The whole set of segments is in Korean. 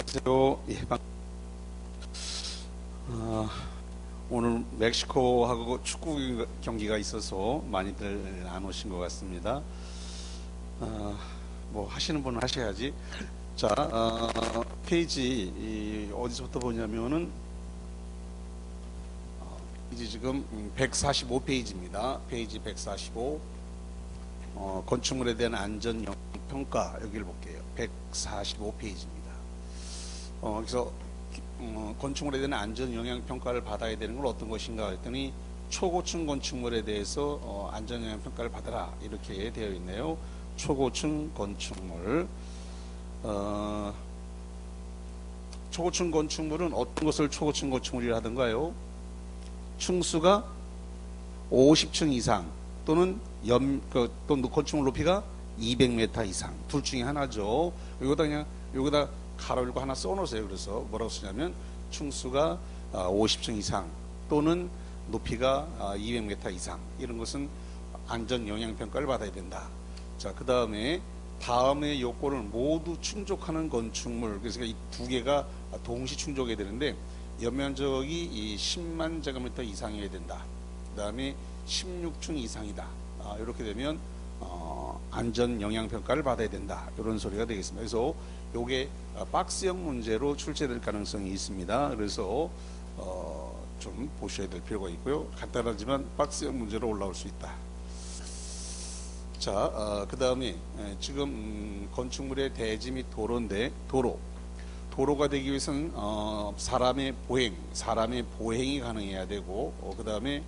안녕하세요. 예, 오늘 멕시코하고 축구 경기가 있어서 많이들 안 오신 것 같습니다. 뭐 하시는 분은 하셔야지. 자, 페이지 어디서부터 보냐면은 이제 지금 145페이지입니다. 페이지 145. 건축물에 대한 안전 평가 여기를 볼게요. 145페이지입니다. 그래서 건축물에 대한 안전 영향 평가를 받아야 되는 건 어떤 것인가 했더니 초고층 건축물에 대해서 안전 영향 평가를 받아라 이렇게 되어 있네요. 초고층 건축물. 초고층 건축물은 어떤 것을 초고층 건축물이라 하던가요? 층수가 50층 이상 또는 또 건축물 높이가 200m 이상 둘 중에 하나죠. 여기다 가로열고 하나 써놓으세요. 그래서 뭐라고 쓰냐면 층수가 50층 이상 또는 높이가 200m 이상 이런 것은 안전 영향 평가를 받아야 된다. 자, 그 다음에 다음의 요건을 모두 충족하는 건축물. 그래서 이 두 개가 동시 충족해야 되는데 연면적이 10만 제곱미터 이상이어야 된다. 그 다음에 16층 이상이다. 이렇게 되면 안전 영향 평가를 받아야 된다. 이런 소리가 되겠습니다. 그래서 요게 박스형 문제로 출제될 가능성이 있습니다. 그래서 좀 보셔야 될 필요가 있고요. 간단하지만 박스형 문제로 올라올 수 있다. 자, 그 다음에 지금 건축물의 대지 및 도로인데 도로가 되기 위해서는 사람의 보행이 가능해야 되고 그 다음에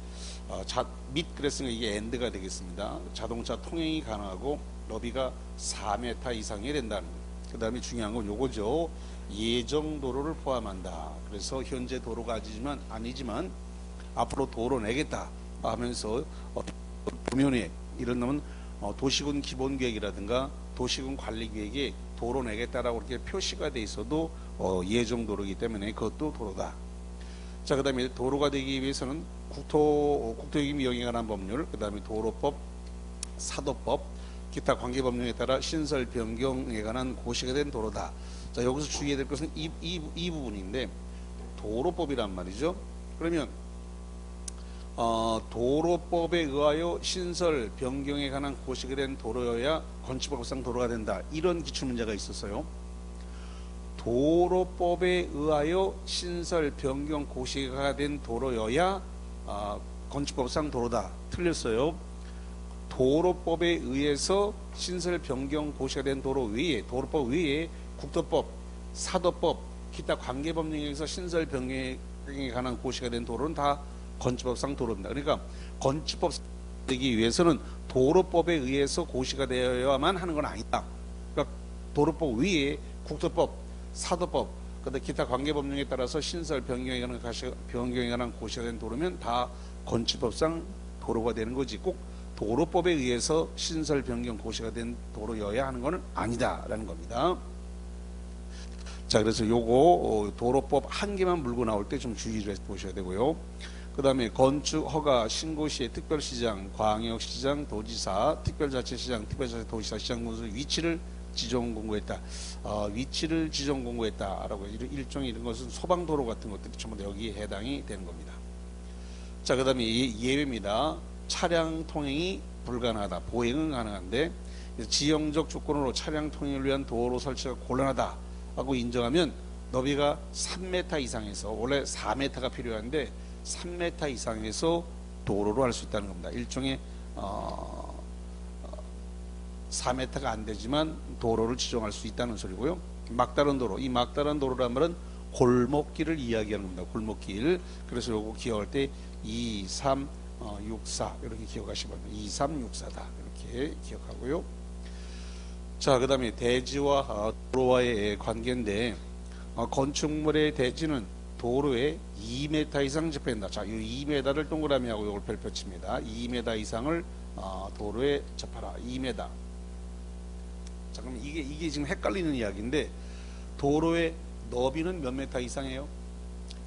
그랬으니까 이게 엔드가 되겠습니다. 자동차 통행이 가능하고 너비가 4m 이상이 된다는 거예요. 그 다음에 중요한 건 요거죠. 예정 도로를 포함한다. 그래서 현재 도로가 아니지만 앞으로 도로 내겠다 하면서 도면에 이런 놈은 도시군 기본계획이라든가 도시군 관리계획에 도로 내겠다라고 이렇게 표시가 돼 있어도 예정 도로이기 때문에 그것도 도로다. 자, 그 다음에 도로가 되기 위해서는 국토유기 영향에 관한 법률, 그 다음에 도로법, 사도법, 기타 관계법령에 따라 신설 변경에 관한 고시가 된 도로다. 자, 여기서 주의해야 될 것은 이 부분인데 도로법이란 말이죠. 그러면 도로법에 의하여 신설 변경에 관한 고시가 된 도로여야 건축법상 도로가 된다. 이런 기출문제가 있었어요. 도로법에 의하여 신설 변경 고시가 된 도로여야 건축법상 도로다. 틀렸어요. 도로법에 의해서 신설 변경 고시가 된 도로 외에 도로법 외에 국토법, 사도법, 기타 관계법령에 의해서 신설 변경에 관한 고시가 된 도로는 다 건축법상 도로입니다. 그러니까 건축법 되기 위해서는 도로법에 의해서 고시가 되어야만 하는 건 아니다. 그러니까 도로법 위에 국토법, 사도법, 그다음 기타 관계법령에 따라서 신설 변경에 관한 고시가 된 도로면 다 건축법상 도로가 되는 거지. 꼭 도로법에 의해서 신설 변경 고시가 된 도로여야 하는 건 아니다라는 겁니다. 자, 그래서 요거 도로법 한 개만 물고 나올 때 좀 주의를 해서 보셔야 되고요. 그 다음에 건축 허가 신고시에 특별시장, 광역시장, 도지사, 특별자치시장, 특별자치도지사 시장 군수 위치를 지정 공고했다. 위치를 지정 공고했다라고 일종의 이런 것은 소방도로 같은 것들이 전부 다 여기에 해당이 되는 겁니다. 자, 그 다음에 예외입니다. 차량 통행이 불가능하다. 보행은 가능한데 지형적 조건으로 차량 통행을 위한 도로 설치가 곤란하다 하고 인정하면 너비가 3m 이상에서 원래 4m가 필요한데 3m 이상에서 도로로 할 수 있다는 겁니다. 일종의 4m가 안 되지만 도로를 지정할 수 있다는 소리고요. 막다른 도로, 이 막다른 도로란 말은 골목길을 이야기하는 겁니다. 골목길. 그래서 요거 기억할 때 2, 3, 6, 4 이렇게 기억하시기 바랍니다. 2, 3, 6, 4다 이렇게 기억하고요. 자, 그 다음에 대지와 도로와의 관계인데 건축물의 대지는 도로에 2m 이상 접한다. 자, 이 2m를 동그라미 하고 이걸 별표 칩니다. 2m 이상을 도로에 접하라. 2m. 자, 그럼 이게 지금 헷갈리는 이야기인데 도로의 너비는 몇 m 이상이에요?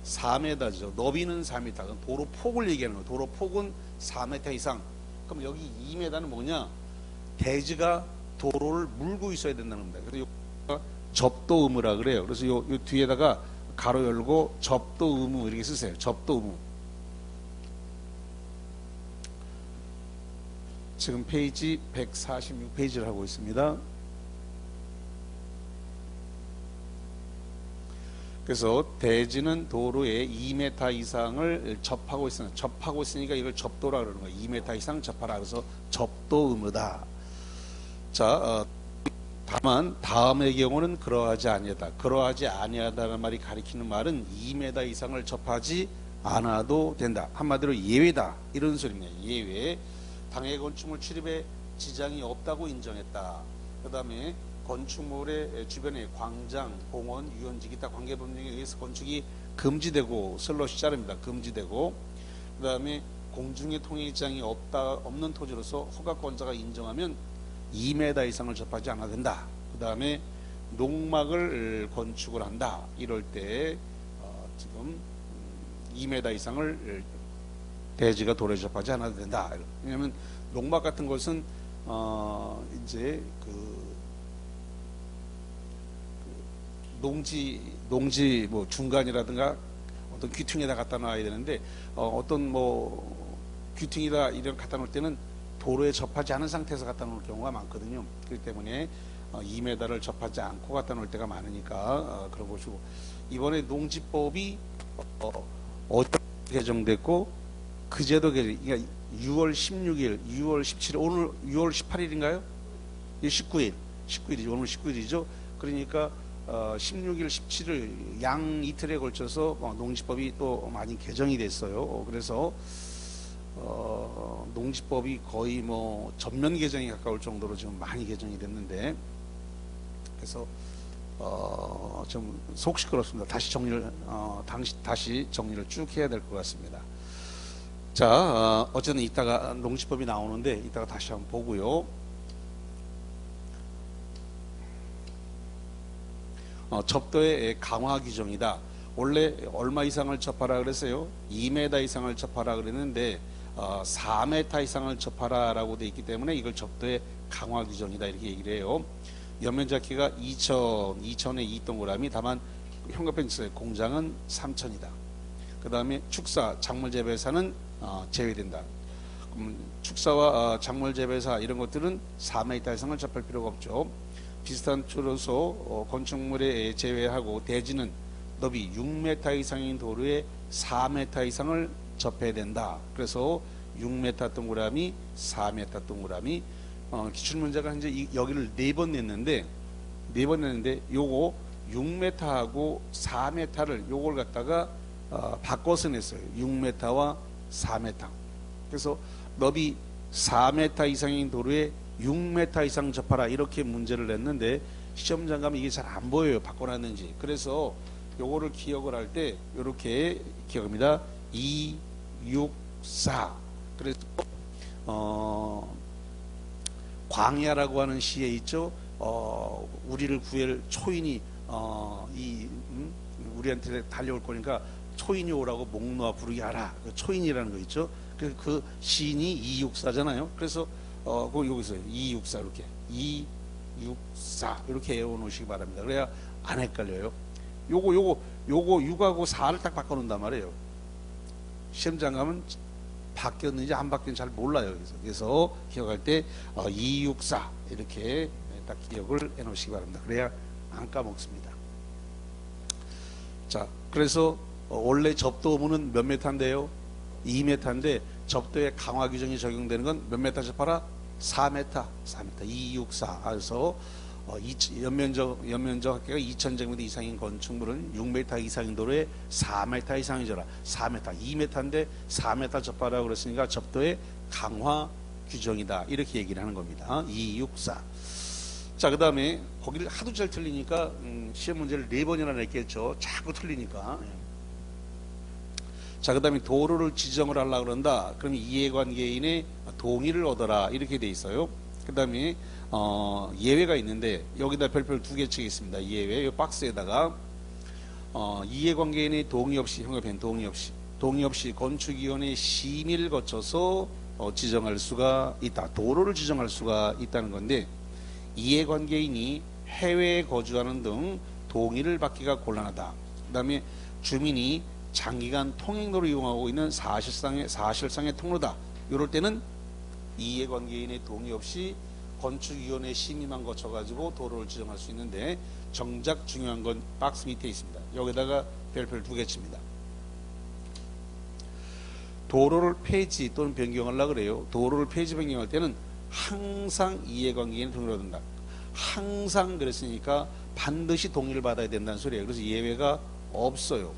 4m죠. 너비는 4m. 그럼 도로 폭을 얘기하는 거예요. 도로 폭은 4m 이상. 그럼 여기 2m는 뭐냐? 대지가 도로를 물고 있어야 된다는 겁니다. 그래서 접도 의무라 그래요. 그래서 요 뒤에다가 가로 열고 접도 의무 이렇게 쓰세요. 접도 의무. 지금 페이지 146페이지를 하고 있습니다. 그래서 대지는 도로에 2m 이상을 접하고 있으니까, 이걸 접도라 그러는 거예요. 2m 이상 접하라. 그래서 접도 의무다. 자, 다만 다음의 경우는 그러하지 아니하다. 그러하지 아니하다는 말이 가리키는 말은 2m 이상을 접하지 않아도 된다. 한마디로 예외다. 이런 소리입니다. 예외. 당해 건축물 출입에 지장이 없다고 인정했다. 그 다음에 건축물의 주변에 광장, 공원, 유원지 기타 관계법령에 의해서 건축이 금지되고, 슬롯이 자릅니다. 금지되고, 그 다음에 공중의 통행 지장이 없는 토지로서 허가권자가 인정하면 2m 이상을 접하지 않아도 된다. 그 다음에 농막을 건축을 한다. 이럴 때 지금 2m 이상을 대지가 도로에 접하지 않아도 된다. 왜냐하면 농막 같은 것은 이제 농지 뭐 중간이라든가 어떤 귀퉁이에다 갖다 놔야 되는데 어떤 뭐 귀퉁이다 이런 갖다 놓을 때는 도로에 접하지 않은 상태에서 갖다 놓을 경우가 많거든요. 그렇기 때문에 2m를 접하지 않고 갖다 놓을 때가 많으니까 그런 것이고, 이번에 농지법이 어제 개정됐고 그제도 그러니까 6월 16일, 6월 17일, 오늘 6월 18일인가요? 19일이죠. 오늘 19일이죠. 그러니까 16일, 17일 양 이틀에 걸쳐서 농지법이 또 많이 개정이 됐어요. 그래서 농지법이 거의 뭐 전면 개정에 가까울 정도로 지금 많이 개정이 됐는데, 그래서 좀 속 시끄럽습니다. 다시 정리를 쭉 해야 될 것 같습니다. 자, 어쨌든 이따가 농지법이 나오는데 이따가 다시 한번 보고요. 접도의 강화 규정이다. 원래 얼마 이상을 접하라 그랬어요? 2m 이상을 접하라 그랬는데 4m 이상을 접하라라고 되어 있기 때문에 이걸 접도의 강화 규정이다 이렇게 얘기를 해요. 연면적기가 2,000에 2동그라미, 다만 현관편 공장은 3,000이다. 그 다음에 축사, 작물재배사는 제외된다. 그럼 축사와 작물재배사 이런 것들은 4m 이상을 접할 필요가 없죠. 비슷한 추로서 건축물에 제외하고 대지는 너비 6m 이상인 도로에 4m 이상을 접해야 된다. 그래서 6m 동그라미, 4m 동그라미. 기출문제가 이제 여기를 4번 냈는데 요거 6m하고 4m를 요걸 갖다가 바꿔서 냈어요. 6m와 4m. 그래서 너비 4m 이상인 도로에 6m 이상 접하라 이렇게 문제를 냈는데 시험장 가면 이게 잘 안 보여요. 바꿔놨는지. 그래서 요거를 기억을 할 때 요렇게 기억합니다. 2, 6, 4. 그래서 광야라고 하는 시에 있죠. 우리를 구할 초인이 우리한테 달려올 거니까 초인이 오라고 목 놓아 부르게 하라. 그 초인이라는 거 있죠. 그래서 그 시인이 264잖아요. 그래서 여기서 264 이렇게 264 이렇게 외워놓으시기 바랍니다. 그래야 안 헷갈려요. 요거 6하고 4를 딱 바꿔놓는단 말이에요. 시험장 가면 바뀌었는지 안 바뀌었는지 잘 몰라요. 그래서 기억할 때 264 이렇게 딱 기억을 해놓으시기 바랍니다. 그래야 안 까먹습니다. 자, 그래서 원래 접도 의무는 몇 메타인데요? 2m인데 접도의 강화 규정이 적용되는 건 몇 메타 접하라? 4m, 264. 그래서 연면적 합계가 2000제곱미터 이상인 건축물은 6m 이상인 도로에 4m 이상이잖아. 4m, 2m인데 4m 접하라고 그랬으니까 접도의 강화 규정이다. 이렇게 얘기를 하는 겁니다. 264. 자, 그 다음에 거기를 하도 잘 틀리니까 시험 문제를 4번이나 냈겠죠. 자꾸 틀리니까. 자, 그 다음에 도로를 지정을 하려고 그런다. 그럼 이해관계인의 동의를 얻어라. 이렇게 돼 있어요. 그 다음에 예외가 있는데 여기다 별표를 2개 치겠습니다. 예외. 이 박스에다가 이해관계인의 동의 없이, 현관편 동의 없이 건축위원회 심의를 거쳐서 지정할 수가 있다. 도로를 지정할 수가 있다는 건데, 이해관계인이 해외에 거주하는 등 동의를 받기가 곤란하다. 그 다음에 주민이 장기간 통행로를 이용하고 있는 사실상의 통로다. 이럴 때는 이해관계인의 동의 없이 건축위원회 심의만 거쳐가지고 도로를 지정할 수 있는데, 정작 중요한 건 박스 밑에 있습니다. 여기다가 별표를 2개 칩니다. 도로를 폐지 또는 변경하려고 그래요. 도로를 폐지 변경할 때는 항상 이해관계인의 동의를 얻는다. 항상 그랬으니까 반드시 동의를 받아야 된다는 소리예요. 그래서 예외가 없어요.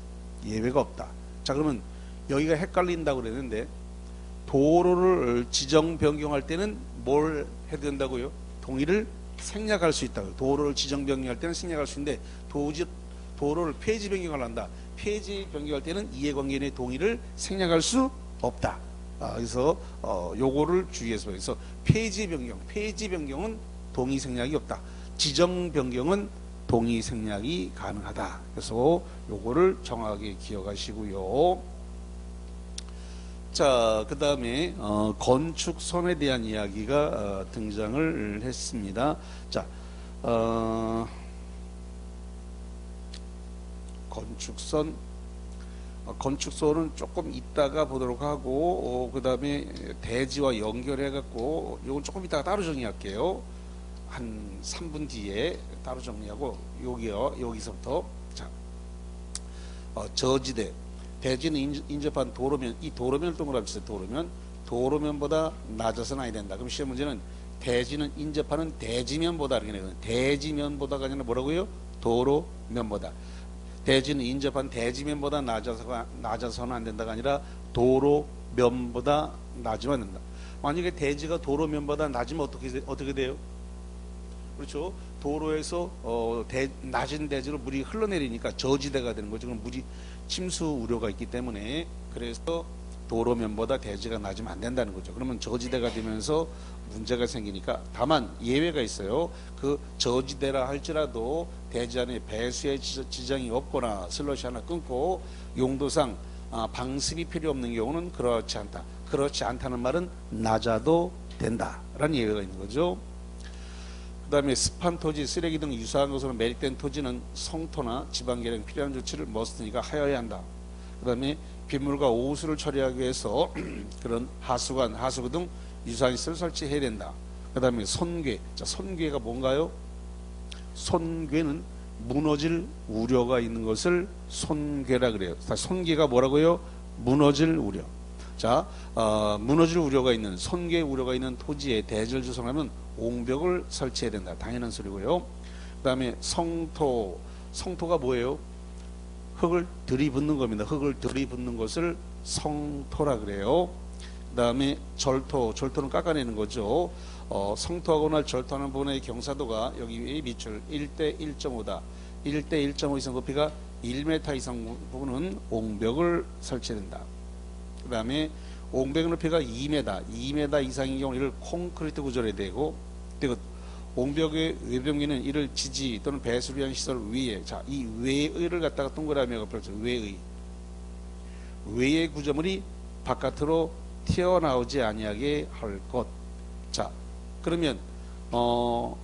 예외가 없다. 자, 그러면 여기가 헷갈린다고 그랬는데, 도로를 지정 변경할 때는 뭘 해야 된다고요? 동의를 생략할 수 있다고요. 도로를 지정 변경할 때는 생략할 수 있는데, 도로를 폐지 변경을 한다. 폐지 변경할 때는 이해관계인의 동의를 생략할 수 없다. 그래서 요거를 주의해서 봐요. 그래서 폐지 변경은 동의 생략이 없다. 지정 변경은 동의 생략이 가능하다. 그래서 요거를 정확하게 기억하시고요. 자, 그 다음에 건축선에 대한 이야기가 등장을 했습니다. 자, 건축선은 조금 이따가 보도록 하고, 그 다음에 대지와 연결해 갖고 이건 조금 이따가 따로 정리할게요. 한 3분 뒤에 따로 정리하고, 여기서부터. 자, 저지대, 대지는 인접한 도로면, 이 도로면을 동그라미 치세요. 도로면보다 낮아서는 아니 된다. 그럼 시험 문제는 대지는 인접하는 대지면보다, 이렇게 내거든요. 대지면보다가 아니라 뭐라고요? 도로면보다. 대지는 인접한 대지면보다 낮아서는 안 된다가 아니라 도로면보다 낮으면 안 된다. 만약에 대지가 도로면보다 낮으면 어떻게 돼요? 그렇죠. 도로에서 낮은 대지로 물이 흘러내리니까 저지대가 되는 거죠. 그럼 물이 침수 우려가 있기 때문에, 그래서 도로면보다 대지가 낮으면 안 된다는 거죠. 그러면 저지대가 되면서 문제가 생기니까, 다만 예외가 있어요. 그 저지대라 할지라도 대지 안에 배수의 지장이 없거나 슬롯이 하나 끊고 용도상 방습이 필요 없는 경우는 그렇지 않다. 그렇지 않다는 말은 낮아도 된다라는 예외가 있는 거죠. 그 다음에 습한 토지, 쓰레기 등 유사한 것으로 매립된 토지는 성토나 지방개량 필요한 조치를 머스트니까 하여야 한다. 그 다음에 빗물과 오수를 처리하기 위해서 그런 하수관, 하수구 등 유사한 시설을 설치해야 된다. 그 다음에 손괴. 자, 손괴가 뭔가요? 손괴는 무너질 우려가 있는 것을 손괴라 그래요. 손괴가 뭐라고요? 무너질 우려. 자, 무너질 우려가 있는, 손괴 우려가 있는 토지에 대지를 조성하면 옹벽을 설치해야 된다. 당연한 소리고요. 그 다음에 성토가 뭐예요? 흙을 들이붓는 겁니다. 흙을 들이붓는 것을 성토라 그래요. 그 다음에 절토는 깎아내는 거죠. 성토하고 날 절토하는 부분의 경사도가 여기 밑줄 1대 1.5다. 1대 1.5 이상 높이가 1m 이상 부분은 옹벽을 설치해야 된다. 그 다음에 옹벽 높이가 2m 이상인 경우 이를 콘크리트 구조로 해야 되고, 그리고 옹벽의 외벽면은 이를 지지 또는 배수를 위한 시설 위에, 자, 이 외의를 갖다가 동그라미가 겹쳐서 외의 구조물이 바깥으로 튀어나오지 아니하게 할 것. 자, 그러면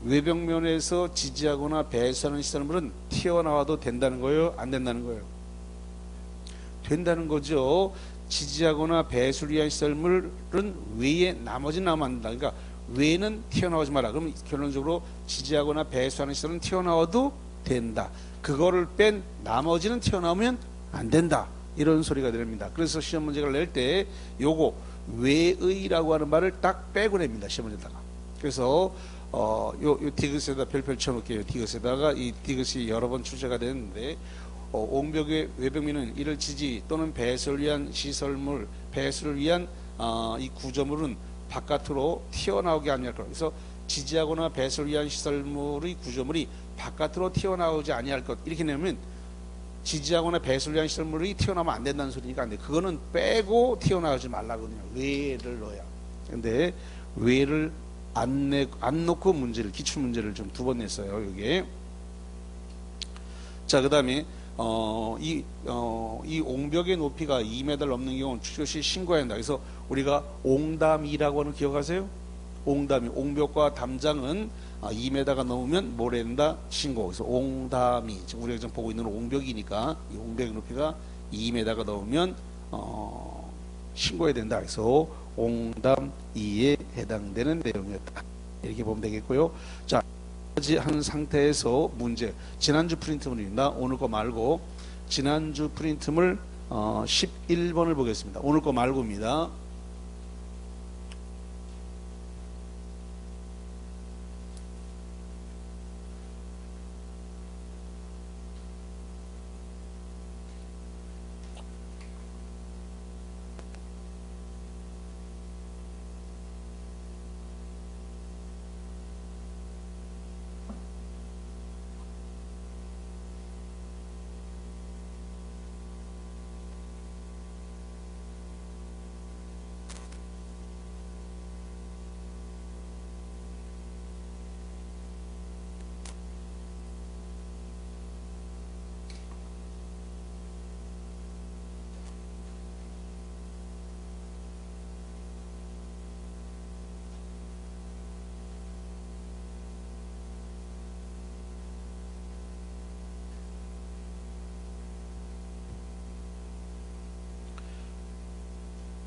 외벽면에서 지지하거나 배수하는 시설물은 튀어나와도 된다는 거예요? 안 된다는 거예요? 된다는 거죠. 지지하거나 배수를 위한 시설물은 외에 나머지는 나오면 안 된다. 그러니까 외에는 튀어나오지 마라. 그러면 결론적으로 지지하거나 배수하는 시설은 튀어나와도 된다. 그거를 뺀 나머지는 튀어나오면 안 된다. 이런 소리가 됩니다. 그래서 시험 문제를 낼 때 요거 외의라고 하는 말을 딱 빼고 냅니다. 시험 문제다가. 그래서 요 디귿에다 별표를 쳐놓을게요. 디귿에다가 이 디귿이 여러 번 출제가 되는데, 옹벽의 외벽면은 이를 지지 또는 배수를 위한 시설물, 배수를 위한 이 구조물은 바깥으로 튀어나오게 아니할 것. 그래서 지지하거나 배수를 위한 시설물의 구조물이 바깥으로 튀어나오지 아니할 것. 이렇게 내면 지지하거나 배수를 위한 시설물이 튀어나오면 안 된다는 소리니까 안 돼. 그거는 빼고 튀어나오지 말라거든요. 외를 넣어야. 근데 외를 안 놓고 문제를, 기출 문제를 좀 2번 냈어요. 이게. 자, 그 다음에 이 옹벽의 높이가 2m를 넘는 경우는 추조시 신고해야 한다. 그래서 우리가 옹담이라고 하는 기억하세요? 옹벽과 담장은 2m가 넘으면 뭘 해야 된다? 신고. 그래서 옹담이, 지금 우리가 지금 보고 있는 옹벽이니까 이 옹벽의 높이가 2m가 넘으면 신고해야 된다. 그래서 옹담 2에 해당되는 내용이었다. 이렇게 보면 되겠고요. 자, 한 상태에서 문제. 지난주 프린트물입니다. 오늘 거 말고 지난주 프린트물 11번을 보겠습니다. 오늘 거 말고입니다.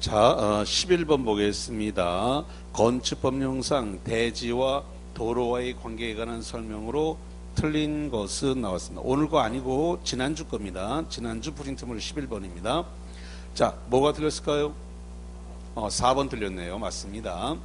자, 11번 보겠습니다. 건축법령상 대지와 도로와의 관계에 관한 설명으로 틀린 것은 나왔습니다. 오늘 거 아니고 지난주 겁니다. 지난주 프린트물 11번입니다. 자, 뭐가 틀렸을까요? 4번 틀렸네요. 맞습니다.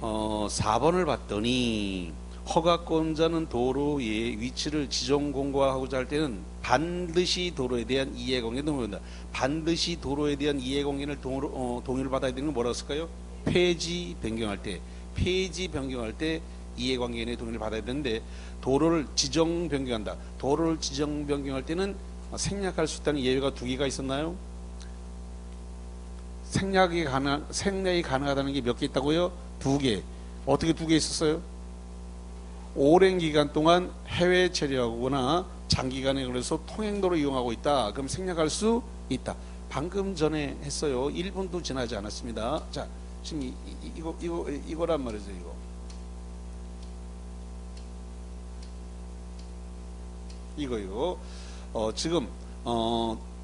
4번을 봤더니 허가권자는 도로의 위치를 지정 공고하고자 할 때는 반드시 도로에 대한 이해공개에 동의한다. 반드시 도로에 대한 이해공개를 동의를 받아야 되는 건 뭐라고 쓸까요? 폐지 변경할 때, 폐지 변경할 때 이해관계인의 동의를 받아야 되는데, 도로를 지정 변경한다. 도로를 지정 변경할 때는 생략할 수 있다는 예외가 2개가 있었나요? 생략이 가능하다는 게 몇 개 있다고요? 2개. 어떻게 2개 있었어요? 오랜 기간 동안 해외 체류하거나 장기간에 그래서 통행도로 이용하고 있다. 그럼 생략할 수 있다. 방금 전에 했어요. 1분도 지나지 않았습니다. 자, 지금 이거란 말이죠. 이거. 지금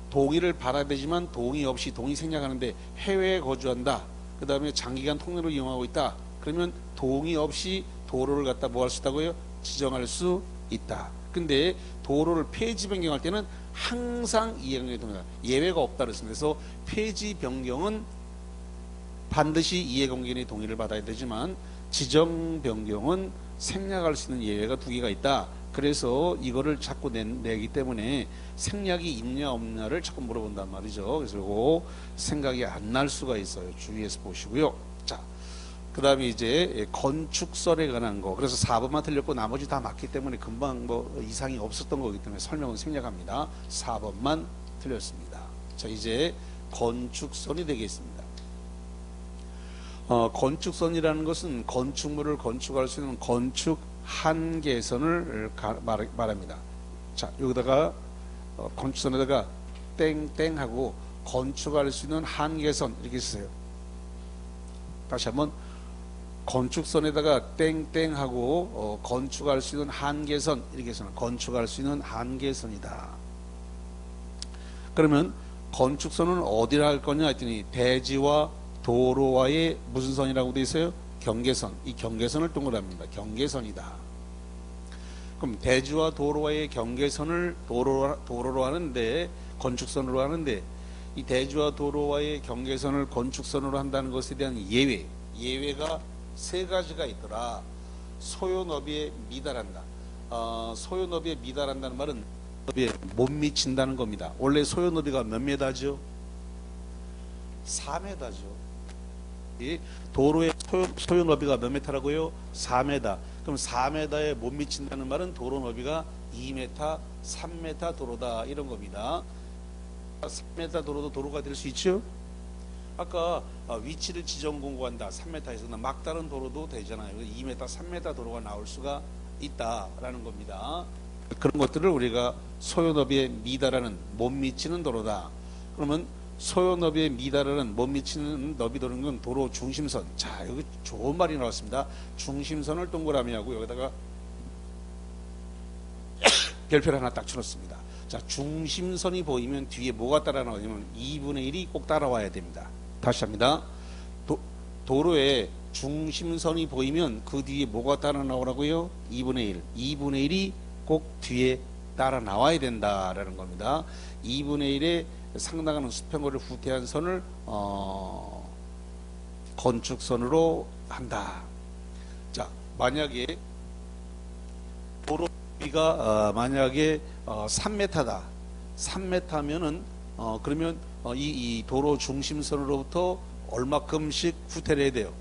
동의를 받아야 되지만 동의 없이 동의 생략하는데 해외에 거주한다. 그 다음에 장기간 통행로 이용하고 있다. 그러면 동의 없이 도로를 갖다 뭐 할 수 있다고요? 지정할 수 있다. 근데 도로를 폐지 변경할 때는 항상 이해관계에 동의한다. 예외가 없다 그랬습니다. 그래서 폐지 변경은 반드시 이해관계인의 동의를 받아야 되지만 지정 변경은 생략할 수 있는 예외가 2개가 있다. 그래서 이거를 자꾸 내기 때문에 생략이 있냐 없냐를 자꾸 물어본단 말이죠. 그래서 이거 생각이 안 날 수가 있어요. 주의해서 보시고요. 자, 그 다음에 이제 건축설에 관한 거. 그래서 4번만 틀렸고 나머지 다 맞기 때문에 금방 뭐 이상이 없었던 거기 때문에 설명은 생략합니다. 4번만 틀렸습니다. 자, 이제 건축선이 되겠습니다. 건축선이라는 것은 건축물을 건축할 수 있는 건축 한계선을 말합니다. 자, 여기다가 건축선에다가 땡땡하고 건축할 수 있는 한계선 이렇게 쓰세요. 다시 한번 건축선에다가 땡땡하고 건축할 수 있는 한계선 이렇게 써요. 건축할 수 있는 한계선이다. 그러면 건축선은 어디를 할 거냐 했더니 대지와 도로와의 무슨 선이라고 되어 있어요? 경계선. 이 경계선을 동그랍니다. 경계선이다. 그럼 대지와 도로와의 경계선을 도로로 하는데 건축선으로 하는데 이 대지와 도로와의 경계선을 건축선으로 한다는 것에 대한 예외가 3가지가 있더라. 소요너비에 미달한다. 소요너비에 미달한다는 말은 너비에 못 미친다는 겁니다. 원래 소요너비가 몇 메다죠? 4m죠. 도로의 소요너비가 몇 메타라고요? 4m. 그럼 4m에 못 미친다는 말은 도로 너비가 2m, 3m 도로다 이런 겁니다. 3m 도로도 도로가 될 수 있죠? 아까 위치를 지정 공고한다 3m에서 막다른 도로도 되잖아요. 2m, 3m 도로가 나올 수가 있다라는 겁니다. 그런 것들을 우리가 소요너비에 미달하는 못 미치는 도로다. 그러면 소요 너비에 미달하는 못 미치는 너비 도는 건 도로 중심선. 자, 여기 좋은 말이 나왔습니다. 중심선을 동그라미 하고 여기다가 별표를 하나 딱 쳐놓습니다. 자, 중심선이 보이면 뒤에 뭐가 따라 나오냐면 2분의 1이 꼭 따라와야 됩니다. 다시 합니다. 도로에 중심선이 보이면 그 뒤에 뭐가 따라 나오라고요? 2분의 1. 2분의 1이 꼭 뒤에 따라 나와야 된다라는 겁니다. 2분의 1에 상당한 수평거리를 후퇴한 선을 건축선으로 한다. 자, 만약에 도로비가 만약에 3m다. 3m면은 그러면 이 도로 중심선으로부터 얼마큼씩 후퇴를 해야 돼요?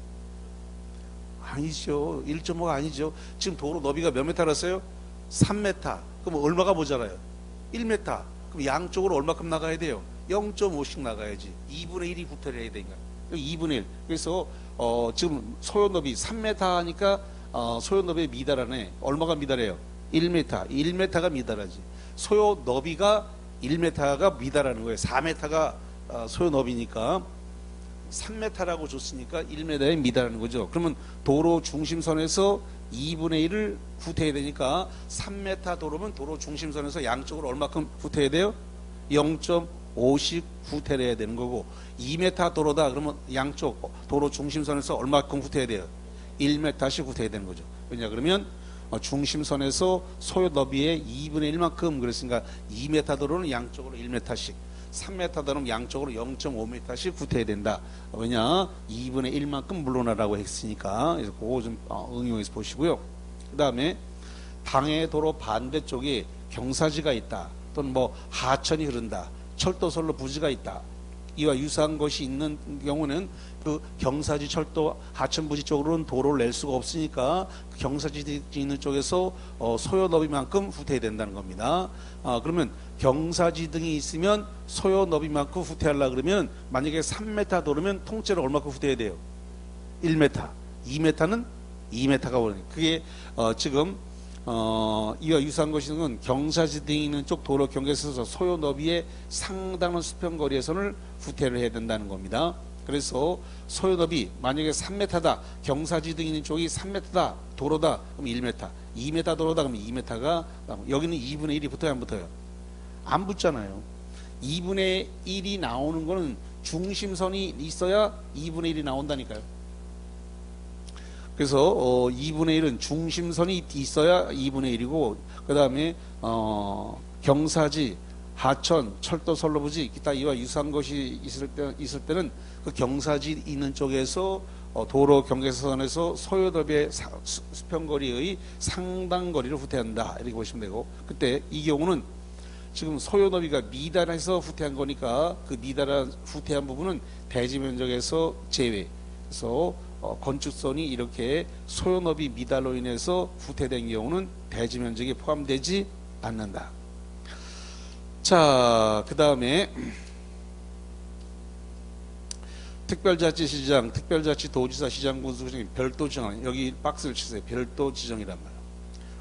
아니죠. 1.5가 아니죠. 지금 도로 너비가 몇 m였어요? 3m. 그럼 얼마가 모자라요? 1m. 그럼 양쪽으로 얼마큼 나가야 돼요? 0.5씩 나가야지. 2분의 1이 후퇴를 해야 되니까. 2분의 1. 그래서 지금 소요 너비 3m 하니까 소요 너비에 미달하네. 얼마가 미달해요? 1m. 1m가 미달하지. 소요 너비가 1m가 미달하는 거예요. 4m가 소요 너비니까 3m라고 줬으니까 1m에 미달하는 거죠. 그러면 도로 중심선에서 2분의 1을 후퇴해야 되니까 3m 도로면 도로 중심선에서 양쪽으로 얼마큼 후퇴해야 돼요? 0.5씩 후퇴를 해야 되는 거고 2m 도로다 그러면 양쪽 도로 중심선에서 얼마큼 후퇴해야 돼요? 1m씩 후퇴해야 되는 거죠. 왜냐 그러면 중심선에서 소요 너비의 2분의 1만큼 그랬으니까 2m 도로는 양쪽으로 1m씩 3m 도로는 양쪽으로 0.5m씩 후퇴해야 된다. 왜냐 2분의 1만큼 물러나라고 했으니까 그래서 그거 좀 응용해서 보시고요. 그 다음에 당해 도로 반대쪽에 경사지가 있다 또는 뭐 하천이 흐른다 철도선로 부지가 있다 이와 유사한 것이 있는 경우는 그 경사지 철도 하천 부지 쪽으로는 도로를 낼 수가 없으니까 그 경사지 있는 쪽에서 소요 너비만큼 후퇴해야 된다는 겁니다. 그러면 경사지 등이 있으면 소요 너비만큼 후퇴하려 그러면 만약에 3m 도로면 통째로 얼마큼 후퇴해야 돼요? 1m. 2m는 2m가 오르니 그게 지금 이와 유사한 것은 경사지 등이 있는 쪽 도로 경계에서 소요 너비의 상당한 수평거리에서는 후퇴를 해야 된다는 겁니다. 그래서 소요 너비 만약에 3m다 경사지 등 있는 쪽이 3m다 도로다 그럼 1m 2m 도로다 그럼 2m가 여기는 2분의 1이 붙어요 안 붙어요? 안 붙잖아요. 2분의 1이 나오는 거는 중심선이 있어야 2분의 1이 나온다니까요. 그래서 2분의 1은 중심선이 있어야 2분의 1이고 그 다음에 경사지, 하천, 철도, 선로부지 기타 이와 유사한 것이 있을 때는 그 경사지 있는 쪽에서 도로 경계선에서 소요너비의 수평거리의 상당 거리를 후퇴한다 이렇게 보시면 되고 그때 이 경우는 지금 소요너비가 미달해서 후퇴한 거니까 그 미달한 후퇴한 부분은 대지 면적에서 제외. 그래서 건축선이 이렇게 소요너비 미달로 인해서 후퇴된 경우는 대지 면적에 포함되지 않는다. 자, 그 다음에 특별자치시장, 특별자치도지사, 시장군수장 별도 지정 여기 박스를 치세요. 별도 지정이란 말이에요.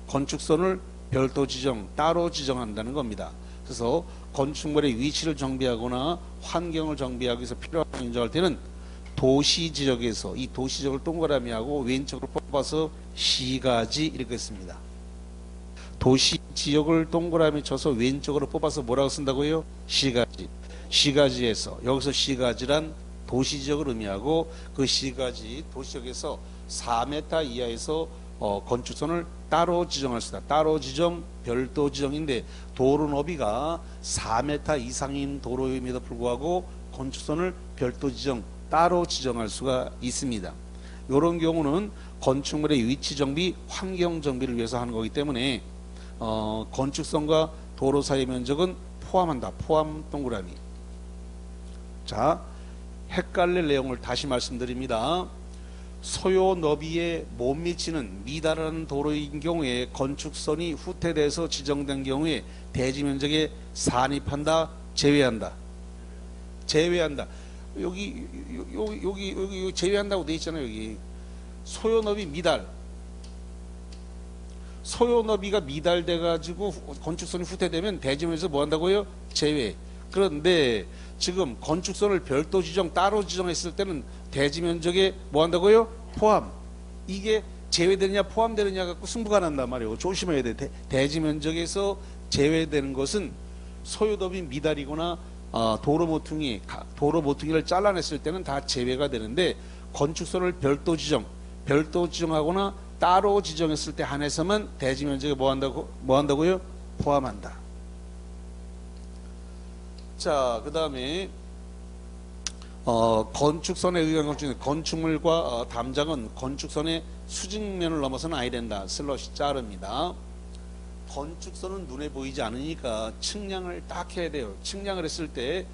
건축선을 별도 지정, 따로 지정한다는 겁니다. 그래서 건축물의 위치를 정비하거나 환경을 정비하기 위해서 필요한 인정할 때는 도시 지역에서 이 도시 지역을 동그라미 하고 왼쪽으로 뽑아서 시가지 이렇게 했습니다. 도시 지역을 동그라미 쳐서 왼쪽으로 뽑아서 뭐라고 쓴다고요? 시가지. 시가지에서 여기서 시가지란 도시 지역을 의미하고 그 시가지 도시 지역에서 4m 이하에서 건축선을 따로 지정할 수 있다. 따로 지정, 별도 지정인데 도로 너비가 4m 이상인 도로임에도 불구하고 건축선을 별도 지정, 따로 지정할 수가 있습니다. 이런 경우는 건축물의 위치 정비, 환경 정비를 위해서 하는 거기 때문에 건축선과 도로 사이 면적은 포함한다. 포함 동그라미. 자, 헷갈릴 내용을 다시 말씀드립니다. 소요 너비에 못 미치는 미달하는 도로인 경우에 건축선이 후퇴돼서 지정된 경우에 대지 면적에 산입한다, 제외한다. 제외한다. 여기 제외한다고 돼 있잖아요. 여기 소요 너비 미달. 소요 너비가 미달돼 가지고 건축선이 후퇴되면 대지 면적에서 뭐 한다고요? 제외. 그런데 지금 건축선을 별도 지정 따로 지정했을 때는 대지 면적에 뭐 한다고요? 포함. 이게 제외되느냐 포함되느냐 갖고 승부가 난단 말이에요. 조심해야 돼. 대지 면적에서 제외되는 것은 소유도비 미달이거나 도로 모퉁이를 잘라냈을 때는 다 제외가 되는데, 건축선을 별도 지정하거나 따로 지정했을 때 한해서만 대지 면적에 뭐 한다고요? 포함한다. 자, 그 다음에 건축선에 의한 건축, 건축물과 담장은 건축선의 수직면을 넘어서는 아야 된다. 슬롯이 자릅니다. 건축선은 눈에 보이지 않으니까 측량을 딱 해야 돼요. 측량을 했을 때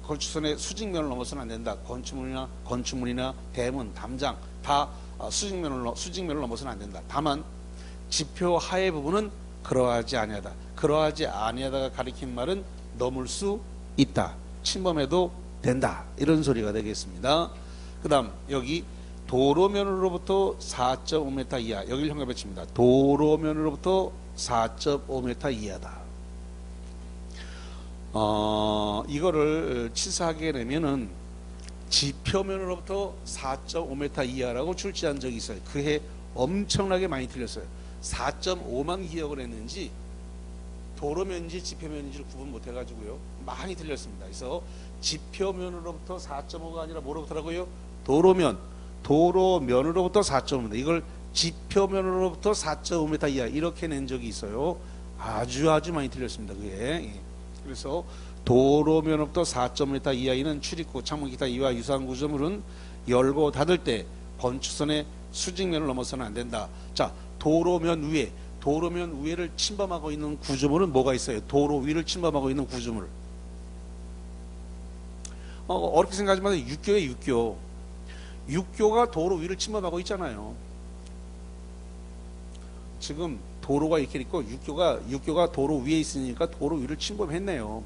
건축선의 수직면을 넘어서는 안 된다. 건축물이나 대문, 담장 다 수직면을 넘어서는 안 된다. 다만 지표 하의 부분은 그러하지 아니하다. 그러하지 아니하다가 가리킨 말은 넘을 수 있다. 침범해도 된다. 이런 소리가 되겠습니다. 그 다음 여기 도로면으로부터 4.5m 이하, 여기를 현관에 칩니다. 도로면으로부터 4.5m 이하다. 이거를 치사하게 내면은 지표면으로부터 4.5m 이하라고 출제한 적이 있어요. 그해 엄청나게 많이 틀렸어요. 4.5만 기억을 했는지 도로면인지 지표면인지를 구분 못해가지고요, 많이 틀렸습니다. 그래서 지표면으로부터 4.5가 아니라 뭐로부터라고요? 도로면으로부터 4.5m, 이걸 지표면으로부터 4.5m 이하 이렇게 낸 적이 있어요. 아주 많이 틀렸습니다. 그게. 그래서 도로면으로부터 4.5m 이하에는 출입구, 창문, 기타 이와 유사한 구조물은 열고 닫을 때 건축선의 수직면을 넘어서는 안 된다. 자, 도로면 위에를 침범하고 있는 구조물은 뭐가 있어요? 도로 위를 침범하고 있는 구조물. 어렵게 생각하지 마세요. 육교예요. 육교가 도로 위를 침범하고 있잖아요. 지금 도로가 이렇게 있고 육교가 도로 위에 있으니까 도로 위를 침범했네요.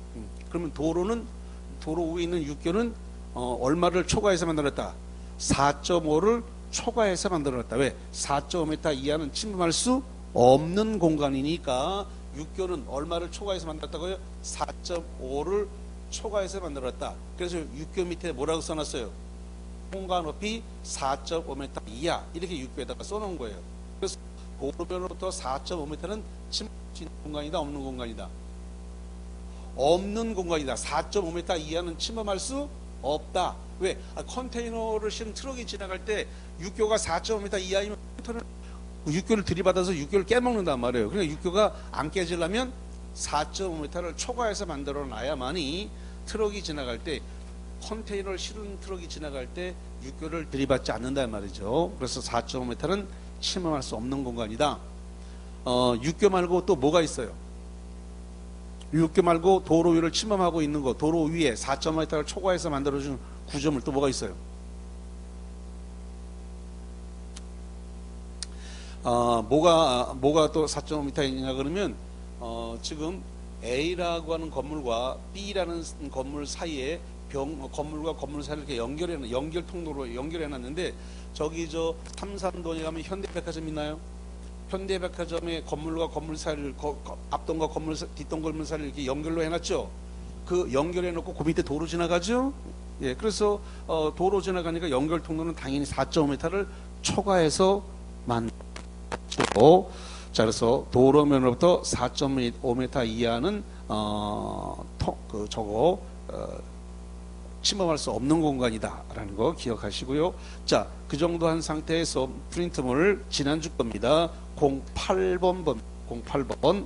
그러면 도로 위에 있는 육교는 얼마를 초과해서 만들었다? 4.5를 초과해서 만들었다. 왜? 4.5m 이하는 침범할 수 없는 공간이니까 육교는 얼마를 초과해서 만들었다고요? 4.5를 초과해서 만들었다. 그래서 육교 밑에 뭐라고 써놨어요? 공간 높이 4.5m 이하, 이렇게 육교에다가 써놓은 거예요. 그래서 도로면으로부터 4.5m는 침범할 수 있는 공간이다, 없는 공간이다? 없는 공간이다. 4.5m 이하는 침범할 수 없다. 왜? 컨테이너를 실은 트럭이 지나갈 때 육교가 4.5m 이하이면 육교를 들이받아서 육교를 깨먹는단 말이에요. 그러니까 육교가 안 깨지려면 4.5m를 초과해서 만들어 놔야만이 트럭이 지나갈 때, 컨테이너를 실은 트럭이 지나갈 때 육교를 들이받지 않는단 말이죠. 그래서 4.5m는 침범할 수 없는 공간이다. 육교 말고 또 뭐가 있어요? 육교 말고 도로 위를 침범하고 있는 거, 도로 위에 4.5m를 초과해서 만들어준 구조물 또 뭐가 있어요? 뭐가 또 4.5m이냐 그러면 지금 A라고 하는 건물과 B라는 건물 사이에 건물과 건물 사이를 이렇게 연결 통로로 연결해 놨는데, 저기 삼산동에 가면 현대백화점 있나요? 현대백화점의 건물과 건물 사이를 앞동과 뒷동 건물 사이를 이렇게 연결로 해놨죠. 그 연결해 놓고 그 밑에 도로 지나가죠. 예, 그래서 도로 지나가니까 연결 통로는 당연히 4.5m를 초과해서 만들고, 자, 그래서 도로면으로부터 4.5m 이하는 침범할 수 없는 공간이다라는 거 기억하시고요. 자, 그 정도 한 상태에서 프린트물 지난주 겁니다. 08번 08번.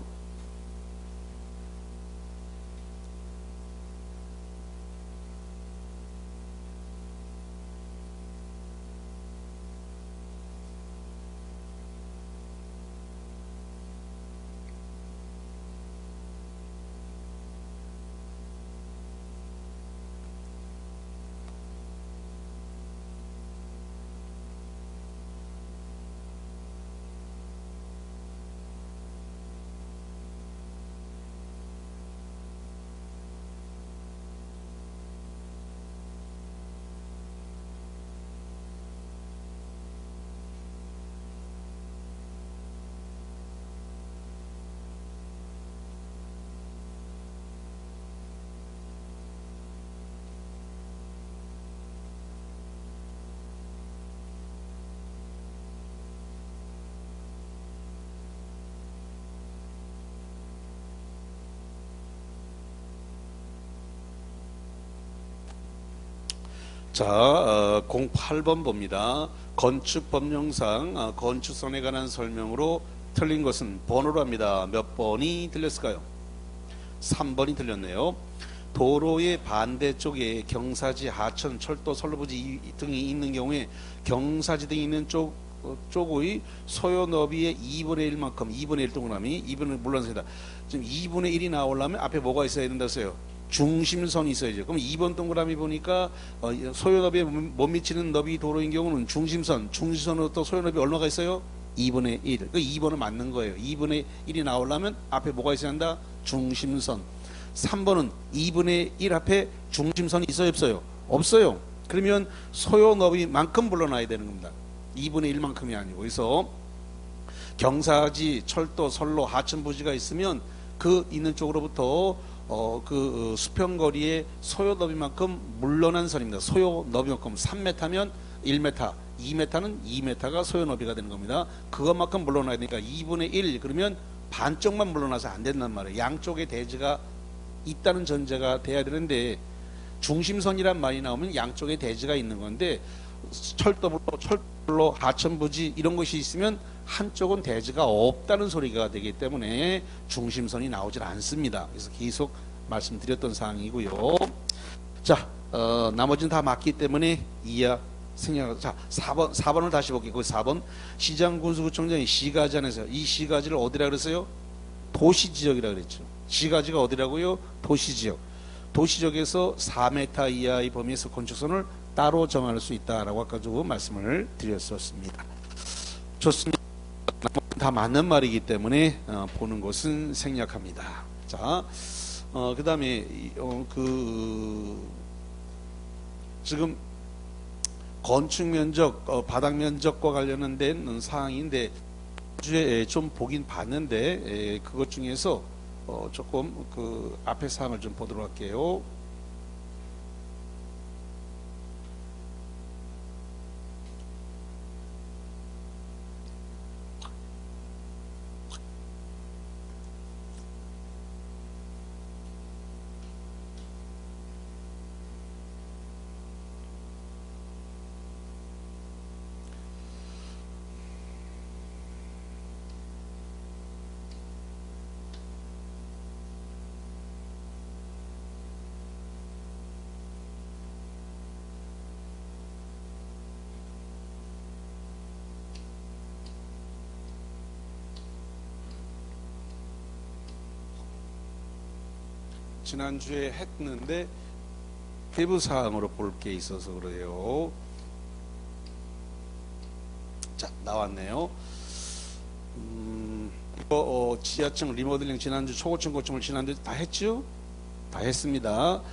자, 08번 봅니다. 건축법령상 건축선에 관한 설명으로 틀린 것은 번호로 합니다. 몇 번이 틀렸을까요? 3번이 틀렸네요. 도로의 반대쪽에 경사지, 하천, 철도, 선로부지 등이 있는 경우에 경사지 등이 있는 쪽의 소요 너비의 2분의 1만큼, 2분의 1 동그라미, 2분의 물론입니다. 지금 2분의 1이 나오려면 앞에 뭐가 있어야 된다 했어요? 중심선이 있어야죠. 그럼 2번 동그라미 보니까 소요 너비에 못 미치는 너비 도로인 경우는 중심선으로 또 소요 너비 얼마가 있어요? 2분의 1. 그 2번은 맞는 거예요. 2분의 1이 나오려면 앞에 뭐가 있어야 한다? 중심선. 3번은 2분의 1 앞에 중심선이 있어요, 없어요? 없어요. 그러면 소요 너비만큼 불러놔야 되는 겁니다. 2분의 1만큼이 아니고. 그래서 경사지, 철도, 선로, 하천 부지가 있으면 그 있는 쪽으로부터 그 수평거리의 소요 너비만큼 물러난 선입니다. 소요 너비만큼 3m면 1m, 2m는 2m가 소요 너비가 되는 겁니다. 그것만큼 물러나야 되니까 2분의 1 그러면 반쪽만 물러나서 안 된단 말이에요. 양쪽에 대지가 있다는 전제가 돼야 되는데 중심선이란 말이 나오면 양쪽에 대지가 있는 건데 철도, 하천부지 이런 것이 있으면 한쪽은 대지가 없다는 소리가 되기 때문에 중심선이 나오질 않습니다. 그래서 계속 말씀드렸던 사항이고요. 자, 나머지는 다 맞기 때문에 생략. 자, 4번을 다시 볼게요. 4번 시장군수구청장이 시가지 안에서 이 시가지를 어디라 그랬어요? 도시지역이라 그랬죠. 시가지가 어디라고요? 도시지역. 도시지역에서 4m 이하의 범위에서 건축선을 따로 정할 수 있다라고 아까 좀 말씀을 드렸었습니다. 좋습니다. 다 맞는 말이기 때문에 보는 것은 생략합니다. 자, 그 다음에 지금 건축 면적, 바닥 면적과 관련된 사항인데 주에 좀 보긴 봤는데 그것 중에서 조금 그 앞에 사항을 좀 보도록 할게요. 지난주에 했는데 세부 사항으로 볼 게 있어서 그래요. 자, 나왔네요. 지하층 리모델링 지난주 초고층 고층을 지난주 다 했죠? 다 했습니다.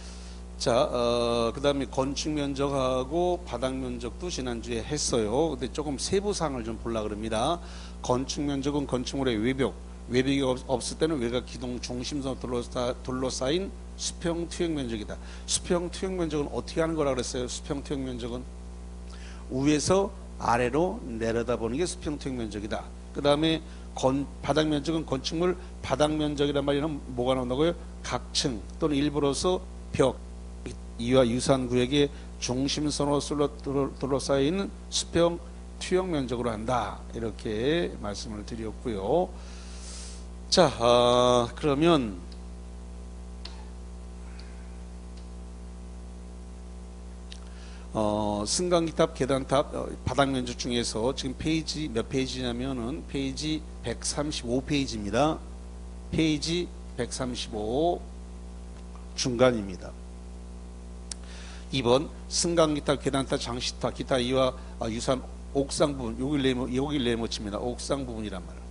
자, 그 다음에 건축 면적하고 바닥 면적도 지난주에 했어요. 근데 조금 세부 사항을 좀 보려고 합니다. 건축 면적은 건축물의 외벽이 없을 때는 외곽 기둥 중심선으로 둘러싸인 수평 투영 면적이다. 수평 투영 면적은 어떻게 하는 거라 그랬어요? 수평 투영 면적은 위에서 아래로 내려다보는 게 수평 투영 면적이다. 그 다음에 바닥 면적은 건축물 바닥 면적이란 말이는 뭐가 나온다고요? 각층 또는 일부로서 벽 이와 유사한 구역의 중심선으로 둘러싸인 수평 투영 면적으로 한다. 이렇게 말씀을 드렸고요. 자, 그러면 승강기탑, 계단탑, 바닥 면적 중에서 지금 페이지 몇 페이지냐면은 페이지 135페이지입니다. 페이지 135 중간입니다. 2번 승강기탑, 계단탑, 장식탑, 기타 이와 유사한 옥상 부분, 여기 레모칩니다. 옥상 부분이란 말이에요.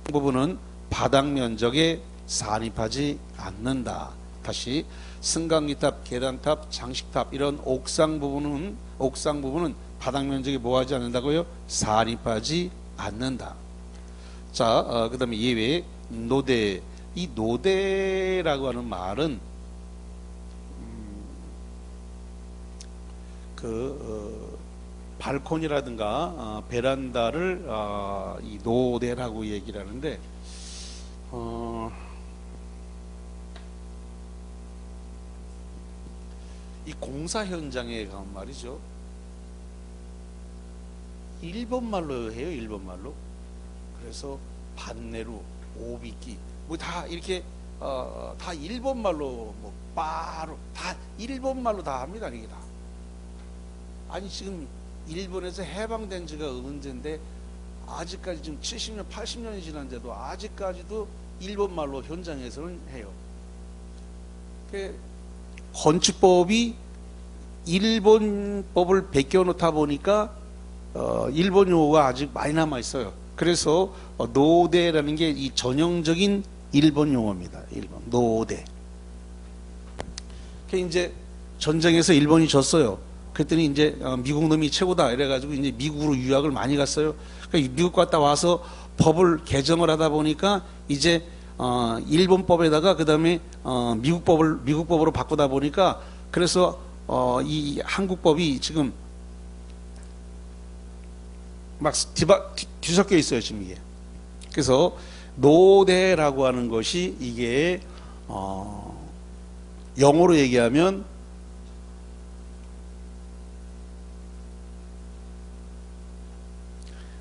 부분은 바닥 면적에 산입하지 않는다. 다시 승강기탑, 계단탑, 장식탑 이런 옥상 부분은 바닥 면적에 뭐하지 않는다고요? 산입하지 않는다. 자, 그 다음에 예외 노대. 이 노대라고 하는 말은 발코니라든가 베란다를 이 노대라고 얘기를 하는데 이 공사 현장에 가면 말이죠. 일본말로 해요. 일본말로. 그래서 반내루, 오비끼 뭐 다 이렇게 다 일본말로 뭐 바로 다 일본말로 다 합니다. 이게 다. 아니 지금 일본에서 해방된 지가 언젠데 아직까지 지금 70년, 80년이 지난데도 아직까지도 일본말로 현장에서는 해요. 건축법이 일본법을 베껴 놓다 보니까 일본 용어가 아직 많이 남아 있어요. 그래서 노대라는 게 이 전형적인 일본 용어입니다. 일본 노대. 이제 전쟁에서 일본이 졌어요. 그랬더니 이제 미국 놈이 최고다 이래가지고 이제 미국으로 유학을 많이 갔어요. 그러니까 미국 갔다 와서 법을 개정을 하다 보니까 이제 일본법에다가 그 다음에 미국법으로 바꾸다 보니까 그래서 이 한국법이 지금 막 뒤섞여 있어요 지금 이게. 그래서 노대라고 하는 것이 이게 영어로 얘기하면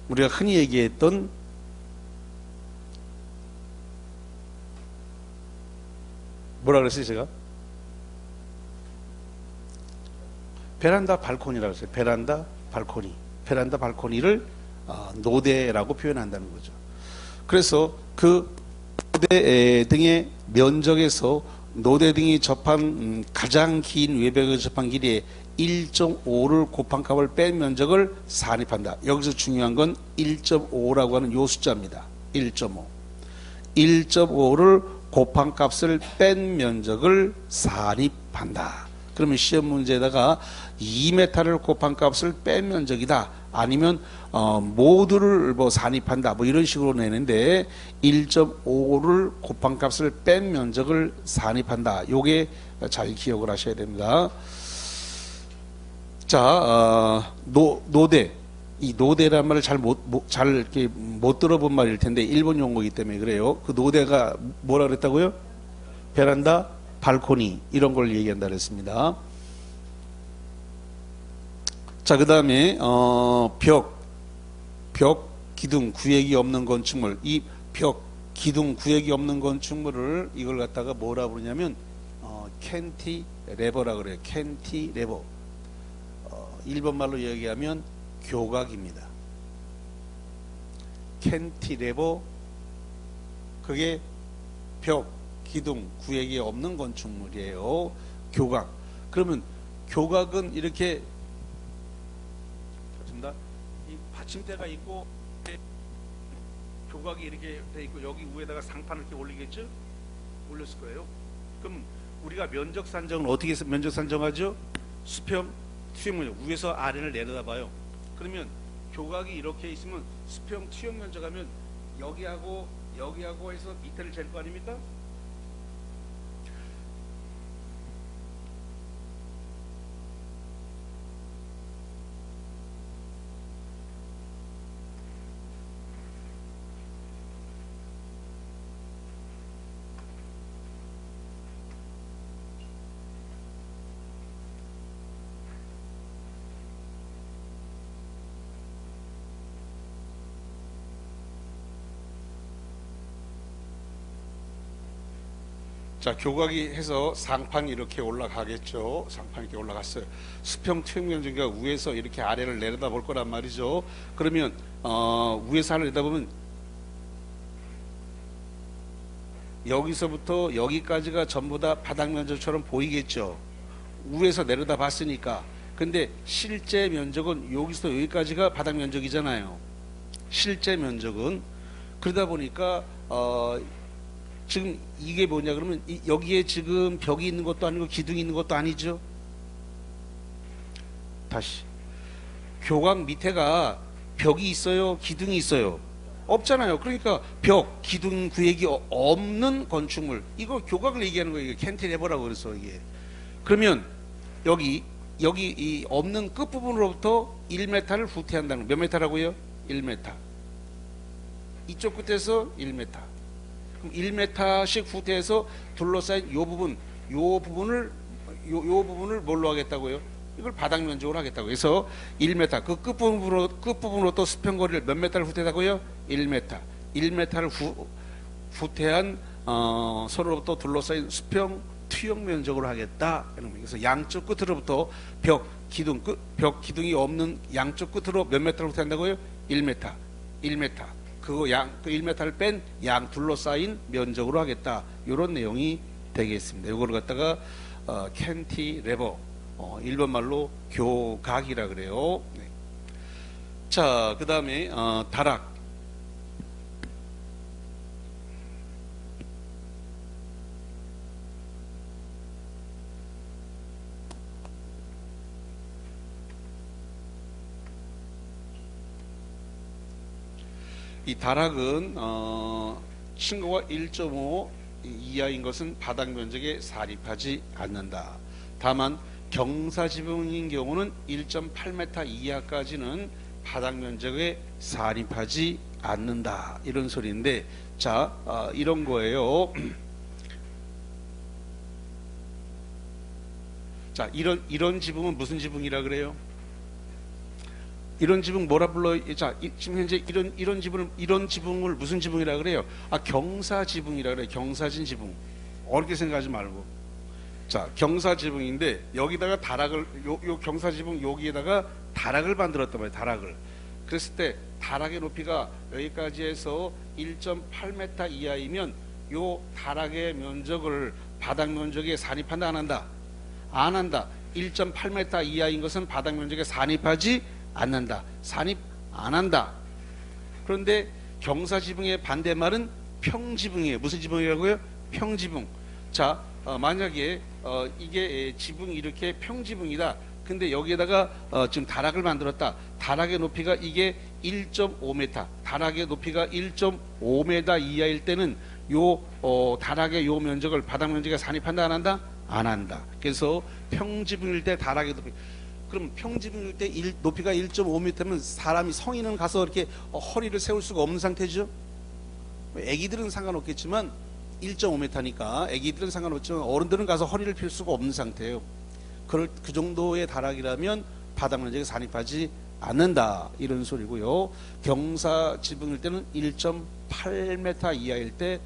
우리가 흔히 얘기했던 뭐라 그랬어요 제가? 베란다 발코니라고 했어요. 베란다 발코니. 베란다 발코니를 노대라고 표현한다는 거죠. 그래서 그 노대 등의 면적에서 노대 등이 접한 가장 긴 외벽에 접한 길이에 1.5를 곱한 값을 뺀 면적을 산입한다. 여기서 중요한 건 1.5라고 하는 요 숫자입니다. 1.5. 1.5를 곱한 값을 뺀 면적을 산입한다. 그러면 시험 문제에다가 2m를 곱한 값을 뺀 면적이다. 아니면 모두를 뭐 산입한다. 뭐 이런 식으로 내는데 1.5를 곱한 값을 뺀 면적을 산입한다. 요게 잘 기억을 하셔야 됩니다. 자, 노대. 이 노대란 말을 잘 이렇게 못 들어본 말일 텐데 일본 용어이기 때문에 그래요. 그 노대가 뭐라 그랬다고요? 베란다, 발코니 이런 걸 얘기한다 그랬습니다. 자, 그 다음에 벽, 기둥, 구획이 없는 건축물. 이 벽, 기둥, 구획이 없는 건축물을 이걸 갖다가 뭐라 부르냐면 캔티레버라 그래요. 캔티레버. 일본말로 얘기하면 교각입니다. 캔티레버. 그게 벽, 기둥, 구획이 없는 건축물이에요. 교각. 그러면 교각은 이렇게 이 받침대가 있고 교각이 이렇게 돼 있고 여기 위에다가 상판을 이렇게 올리겠죠? 올렸을 거예요. 그럼 우리가 면적 산정은 어떻게 해서 면적 산정하죠? 수평, 투영 면적. 위에서 아래를 내려다봐요. 그러면 교각이 이렇게 있으면 수평, 투영 면적하면 여기하고 해서 밑에를 잴 거 아닙니까? 자, 교각이 해서 상판이 이렇게 올라가겠죠. 상판이 이렇게 올라갔어요. 수평 투영 면적이가 위에서 이렇게 아래를 내려다 볼 거란 말이죠. 그러면 위에서 아래를 내다보면 여기서부터 여기까지가 전부 다 바닥 면적처럼 보이겠죠. 위에서 내려다 봤으니까. 근데 실제 면적은 여기서 여기까지가 바닥 면적이잖아요. 실제 면적은. 그러다 보니까 지금 이게 뭐냐 그러면 여기에 지금 벽이 있는 것도 아니고 기둥이 있는 것도 아니죠. 다시 교각 밑에가 벽이 있어요, 기둥이 있어요? 없잖아요. 그러니까 벽, 기둥, 구획이 없는 건축물, 이거 교각을 얘기하는 거예요. 이게 캔티레버라고 그래서 이게. 그러면 여기 이 없는 끝부분으로부터 1m를 후퇴한다는 몇 m라고요? 1m. 이쪽 끝에서 1m. 1m씩 후퇴해서 둘러싸인 요 부분을 요 부분을 뭘로 하겠다고요? 이걸 바닥 면적으로 하겠다고. 그래서 1m, 그 끝부분으로 또 수평거리를 몇 m를 후퇴하고요? 1m. 1m를 후퇴한 서로부터 둘러싸인 수평 투영 면적으로 하겠다. 그래서 양쪽 끝으로부터 벽 기둥이 없는 양쪽 끝으로 몇 m를 후퇴한다고요? 1m. 1m. 그 1m를 뺀 양 둘러싸인 면적으로 하겠다. 이런 내용이 되겠습니다. 이걸 갖다가 캔티레버, 일본 말로 교각이라 그래요. 네. 자, 그 다음에 다락. 이 다락은 층고가 1.5 이하인 것은 바닥 면적에 산입하지 않는다. 다만 경사지붕인 경우는 1.8m 이하까지는 바닥 면적에 산입하지 않는다. 이런 소리인데, 자, 이런 거예요. 자, 이런 지붕은 무슨 지붕이라 그래요? 이런 지붕 뭐라 불러요? 자, 지금 현재 이런 지붕을 무슨 지붕이라 그래요? 경사 지붕이라 그래요. 경사진 지붕. 어렵게 생각하지 말고. 자, 경사 지붕인데 여기다가 다락을 요 경사 지붕 여기에다가 다락을 만들었단 말이에요. 다락을. 그랬을 때 다락의 높이가 여기까지 해서 1.8m 이하이면 요 다락의 면적을 바닥 면적에 산입한다, 안 한다? 안 한다. 1.8m 이하인 것은 바닥 면적에 산입하지 않는다. 산입 안 한다. 그런데 경사지붕의 반대말은 평지붕이에요. 무슨 지붕이라고요? 평지붕. 자, 만약에 이게 지붕이 이렇게 평지붕이다. 근데 여기에다가 지금 다락을 만들었다. 다락의 높이가 이게 1.5m. 다락의 높이가 1.5m 이하일 때는 요 다락의 요 면적을 바닥 면적에 산입한다, 안 한다? 안 한다. 그래서 평지붕일 때 다락의 높이, 그럼 평지붕일 때 높이가 1.5m면 사람이 성인은 가서 이렇게 허리를 세울 수가 없는 상태죠. 애기들은 상관없겠지만 1.5m니까 애기들은 상관없지만 어른들은 가서 허리를 펼 수가 없는 상태예요. 그 정도의 다락이라면 바닥 면적에 산입하지 않는다. 이런 소리고요. 경사 지붕일 때는 1.8m 이하일 때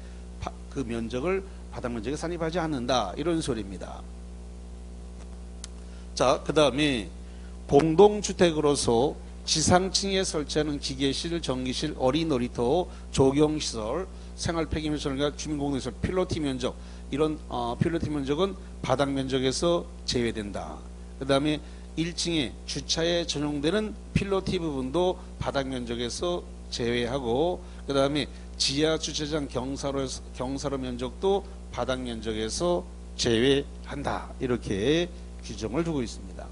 그 면적을 바닥 면적에 산입하지 않는다. 이런 소리입니다. 자, 그 다음에 공동주택으로서 지상층에 설치하는 기계실, 전기실, 어린 놀이터, 조경시설, 생활폐기물처럼 주민공동시설, 필로티 면적, 이런 필로티 면적은 바닥 면적에서 제외된다. 그 다음에 1층에 주차에 전용되는 필로티 부분도 바닥 면적에서 제외하고, 그 다음에 지하 주차장 경사로 면적도 바닥 면적에서 제외한다. 이렇게 규정을 두고 있습니다.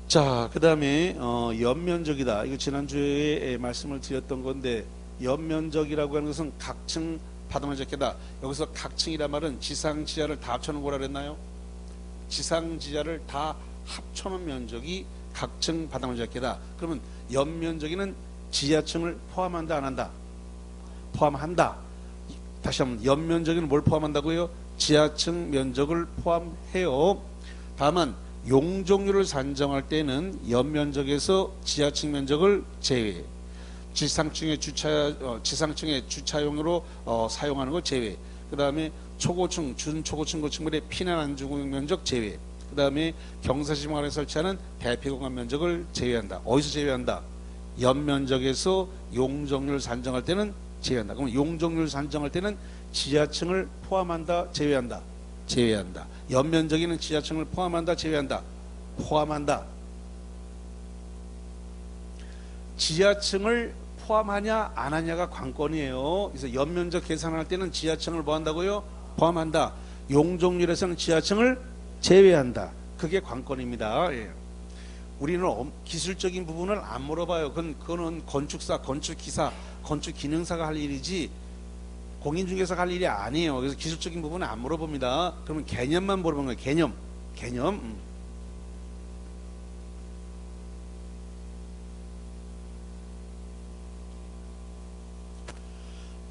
자, 그 다음에 연면적이다. 이거 지난주에 말씀을 드렸던 건데, 연면적이라고 하는 것은 각층 바닥 면적이다. 여기서 각층이란 말은 지상 지하를 다 합쳐놓은 거라 그랬나요? 지상 지하를 다 합쳐놓은 면적이 각층 바닥 면적이다. 그러면 연면적이는 지하층을 포함한다, 안 한다? 포함한다. 다시 한번, 연면적이는 뭘 포함한다고요? 지하층 면적을 포함해요. 다만 용적률을 산정할 때는 연면적에서 지하층 면적을 제외, 지상층의 주차용으로 사용하는 걸 제외, 그 다음에 초고층, 준초고층 건축물의 피난 안전 면적 제외, 그 다음에 경사지붕 아래 설치하는 대피공간 면적을 제외한다. 어디서 제외한다? 연면적에서 용적률 산정할 때는 제외한다. 그럼 용적률 산정할 때는 지하층을 포함한다, 제외한다? 제외한다. 연면적에는 지하층을 포함한다, 제외한다? 포함한다. 지하층을 포함하냐 안 하냐가 관건이에요. 그래서 연면적 계산할 때는 지하층을 뭐 한다고요? 포함한다. 용적률에서는 지하층을 제외한다. 그게 관건입니다. 예. 우리는 기술적인 부분을 안 물어봐요. 그거는 건축사, 건축기사, 건축기능사가 할 일이지 공인중개사가 할 일이 아니에요. 그래서 기술적인 부분은 안 물어봅니다. 그러면 개념만 물어보는 거예요. 개념.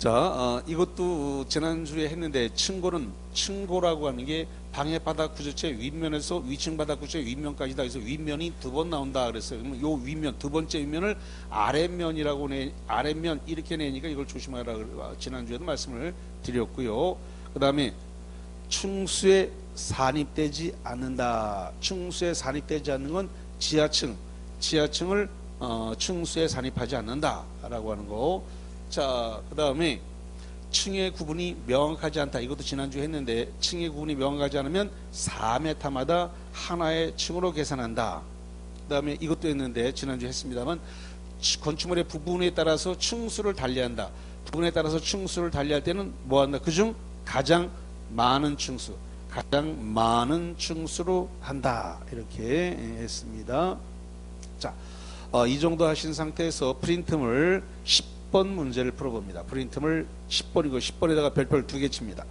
자, 이것도 지난주에 했는데 층고라고 하는 게 방해 바닥 구조체 윗면에서 위층 바닥 구조체 윗면까지다. 그래서 윗면이 두 번 나온다 그랬어요. 그러면 요 윗면 두 번째 윗면을 아랫면 이렇게 내니까 이걸 조심하라 지난주에도 말씀을 드렸고요. 그다음에 충수에 산입되지 않는다. 충수에 산입되지 않는 건 지하층을 충수에 산입하지 않는다라고 하는 거. 자, 그 다음에 층의 구분이 명확하지 않다. 이것도 지난주에 했는데 층의 구분이 명확하지 않으면 4m마다 하나의 층으로 계산한다. 그 다음에 이것도 했는데 지난주에 했습니다만 건축물의 부분에 따라서 층수를 달리한다. 부분에 따라서 층수를 달리할 때는 뭐한다? 그중 가장 많은 층수로 한다. 이렇게 했습니다. 자, 이 정도 하신 상태에서 프린트물 10번 문제를 풀어봅니다. 프린트물 10번이고 10번에다가 별표를 2개 칩니다.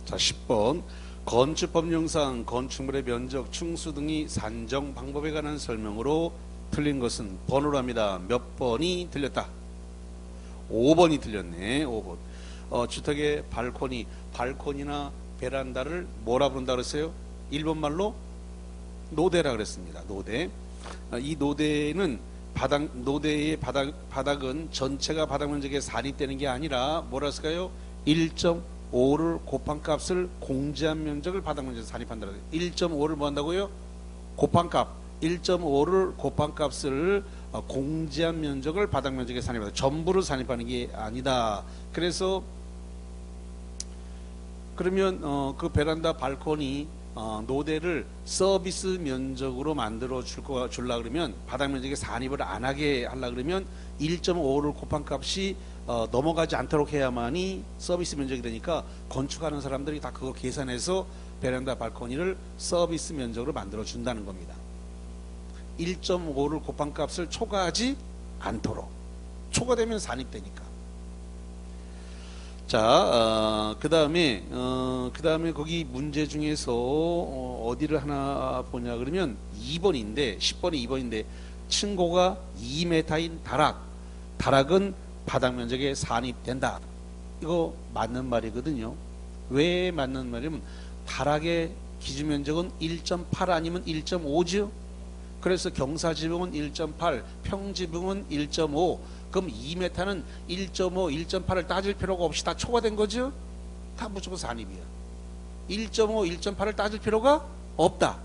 자, 10번 건축법령상 건축물의 면적, 층수 등이 산정 방법에 관한 설명으로 틀린 것은 번호로 합니다. 몇 번이 틀렸다? 5번이 틀렸네. 5번. 주택의 발코니나 베란다를 뭐라 부른다 그랬어요? 일본 말로 노대라 그랬습니다. 노대. 이 노대는 노대의 바닥은 전체가 바닥 면적에 산입되는 게 아니라 뭐라 했을까요? 1.5를 곱한 값을 공제한 면적을 바닥 면적에 산입한다. 1.5를 뭐 한다고요? 곱한 값. 1.5를 곱한 값을 공제한 면적을 바닥 면적에 산입한다. 전부를 산입하는 게 아니다. 그래서 그러면 그 베란다 발코니 노대를 서비스 면적으로 만들어 줄라 그러면 바닥 면적에 산입을 안 하게 하려 그러면 1.5를 곱한 값이 넘어가지 않도록 해야만이 서비스 면적이 되니까 건축하는 사람들이 다 그거 계산해서 베란다 발코니를 서비스 면적으로 만들어 준다는 겁니다. 1.5를 곱한 값을 초과하지 않도록. 초과되면 산입되니까. 자, 그 다음에 거기 문제 중에서 어디를 하나 보냐 그러면 2번인데 10번이 2번인데 층고가 2m인 다락은 바닥 면적에 산입된다. 이거 맞는 말이거든요. 왜 맞는 말이냐면 다락의 기준 면적은 1.8 아니면 1.5죠. 그래서 경사지붕은 1.8, 평지붕은 1.5. 그럼 2m는 1.5, 1.8을 따질 필요가 없이 다 초과된 거죠? 다 무조건 산입이야. 1.5, 1.8을 따질 필요가 없다.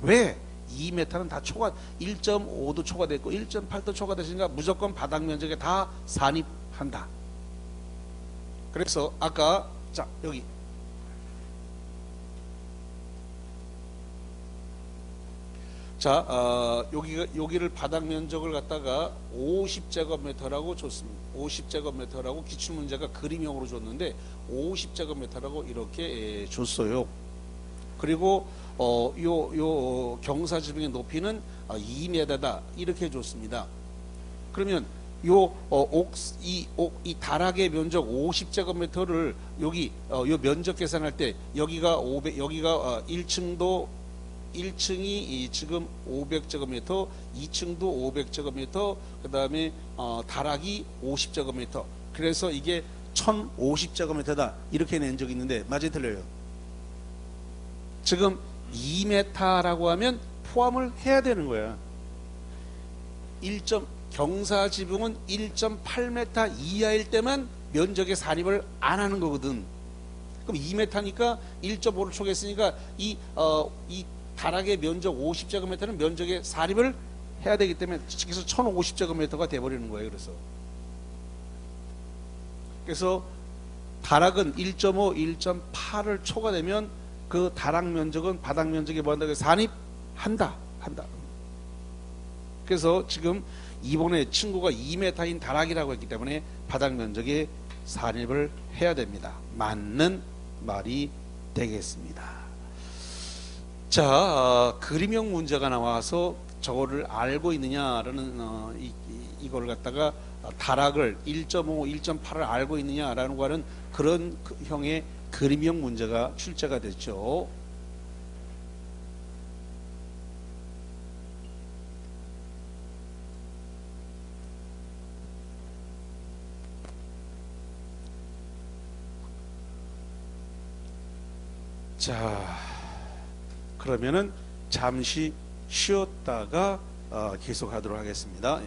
왜? 2m는 다 1.5도 초과됐고 1.8도 초과됐으니까 무조건 바닥 면적에 다 산입한다. 그래서 아까 자 여기 자, 여기를 바닥 면적을 갖다가 50제곱미터라고 줬습니다. 50제곱미터라고 기출문제가 그림형으로 줬는데 50제곱미터라고 이렇게 줬어요. 그리고 요 경사지붕의 높이는 2m다 이렇게 줬습니다. 그러면 이 다락의 면적 50제곱미터를 여기 요 면적 계산할 때 여기가 1층이 지금 500제곱미터, 2층도 500제곱미터, 그 다음에 다락이 50제곱미터. 그래서 이게 1050제곱미터다 이렇게 낸 적이 있는데 맞아요, 틀려요? 지금 2m라고 하면 포함을 해야 되는 거야. 경사 지붕은 1.8m 이하일 때만 면적에 산입을 안 하는 거거든. 그럼 2m니까 1.5를 초과했으니까 이 다락의 면적 50제곱미터는 면적에 산입을 해야 되기 때문에 그래서 1050제곱미터가 돼버리는 거예요. 그래서 다락은 1.5, 1.8을 초과되면 그 다락 면적은 바닥 면적에 뭐 한다고 산입한다. 그래서 지금 이번에 친구가 2m인 다락이라고 했기 때문에 바닥 면적에 산입을 해야 됩니다. 맞는 말이 되겠습니다. 자, 그림형 문제가 나와서 저거를 알고 있느냐라는 이걸 갖다가 다락을 1.5, 1.8을 알고 있느냐라는 거는 그런 형의 그림형 문제가 출제가 됐죠. 자, 그러면은 잠시 쉬었다가 계속하도록 하겠습니다.